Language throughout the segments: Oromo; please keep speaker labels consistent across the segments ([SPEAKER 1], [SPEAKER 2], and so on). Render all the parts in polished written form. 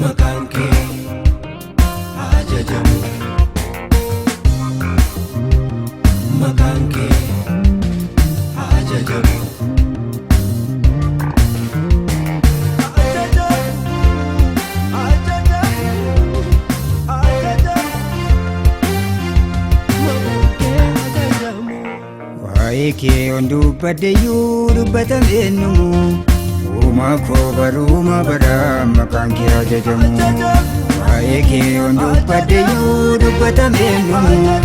[SPEAKER 1] maqaan kee ajajamu, maqaan kee ajajamu.
[SPEAKER 2] Waa'ee on dubbadheyyuu dubbatameennumu uumaa koo baruma bara maqaan kee ajajamu. Waa'ee on dubbadheyyuu dubbatameennumu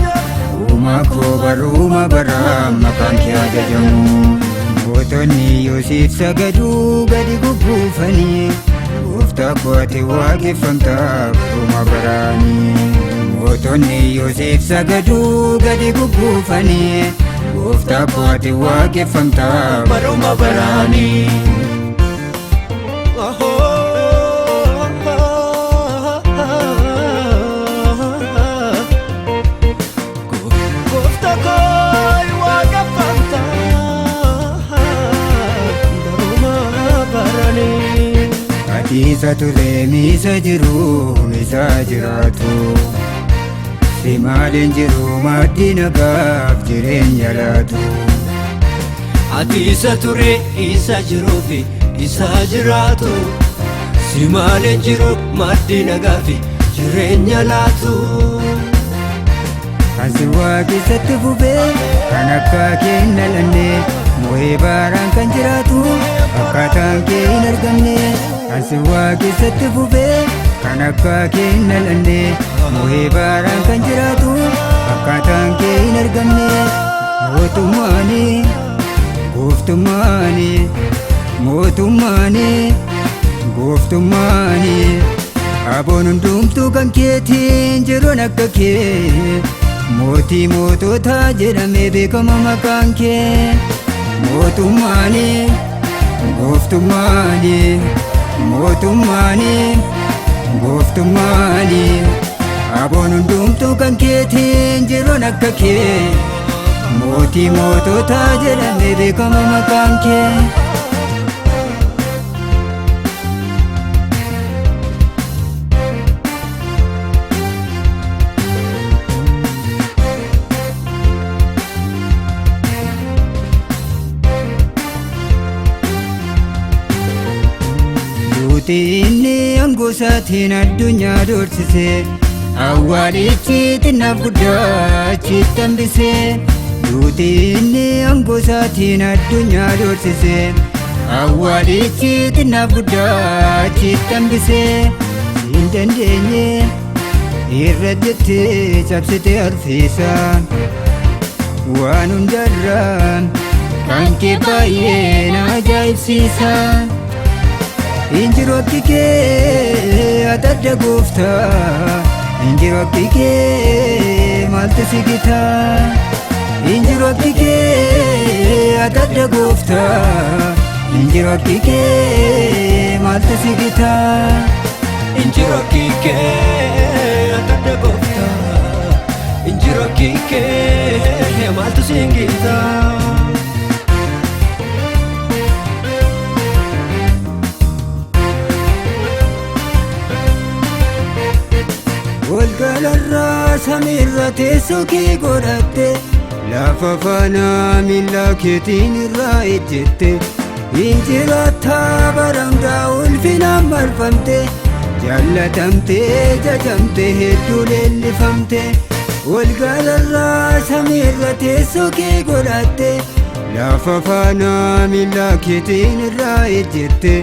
[SPEAKER 2] uumaa koo baruma bara maqaan kee ajajamu. Mootonni Yoosiif sagaduu gadi gugguufanii gooftaa koo ati waaqeffamtaa baruma baraanii. Mootonni Yoosiif sagaduu gadi gugguufanii gooftaa koo ati waaqeffamtaa baruma baraanii.
[SPEAKER 1] Gooftaa koo waaqeffamtaa baruma baraanii.
[SPEAKER 2] Ati isa turee miisa jiru miisa jiraatu. Si maaliin jiru maddii nagaaf jireenya laatu.
[SPEAKER 1] Ati isa ture isa jiruufi isa jiraatu. Si maaliin jiru maddii nagaafi jireenya laatu.
[SPEAKER 2] Kan si waaqessatti fufee kan akka kee hin dhalanne moo'ee baaraan kan jiraatu akkaataan kee hin argamne. Kan si waaqessatti fufee kan akka kee hin dhalanne moo'ee baaraan kan jiraatu akkaataan kee hin argamne. Mootummaani gooftummaani mootummaani gooftummaani aboon hundumtuu kan keetiin jiruun akka kee mootii moototaa jedhamee beekama maqaan kee. Mootummaani gooftummaani mootummaani gooftummaani aboon hundumtuu kan keetiin jiruun akka kee mootii moototaa jedhamee beekama maqaan kee. Inni aangoo isaatiin addunyaa doorsisee awwaalichi xinnaaf guddaa achitti hambisee. Inni aangoo isaatiin addunyaa doorsisee awwaalichi xinnaaf guddaa achitti hambisee. Hin dandeenye irra jettee cabsitee arfiisa waan hundarraan kan kee baay'ee na ajaa'ibsiisa. Injiru akka kee adda gooftaa injiru akka kee maaltu si gita. Injiru akka kee adda gooftaa injiru akka kee maaltu si gita.
[SPEAKER 1] Injiru akka kee adda gooftaa injiru akka kee maaltu si gita.
[SPEAKER 2] Walgalarraa samiirra teessoo kee godhatte lafa faana miila keetiin irraa ejjette. Injiraattaa barangaa ulfinaan marfamte jaallatamtee jajamte hedduu leellifamte. Walgalarraa samiirra teessoo kee godhatte lafa faana miila keetiin irraa ejjette.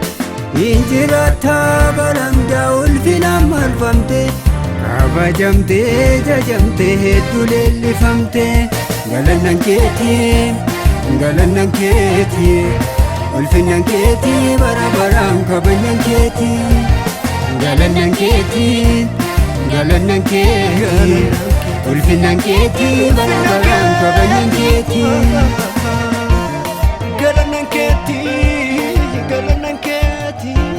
[SPEAKER 2] Injiraattaa barangaa ulfinaan marfamte kabajamtee jajamtee hedduu leellifamte. Galannan keetii galannan keetii ulfinnan keetii bara baraan kabajnan keetii. Galannan keetii galannan keetii ulfinnan keetii bara baraan kabajnan keetii.
[SPEAKER 1] Galannan keetii galannan keetii.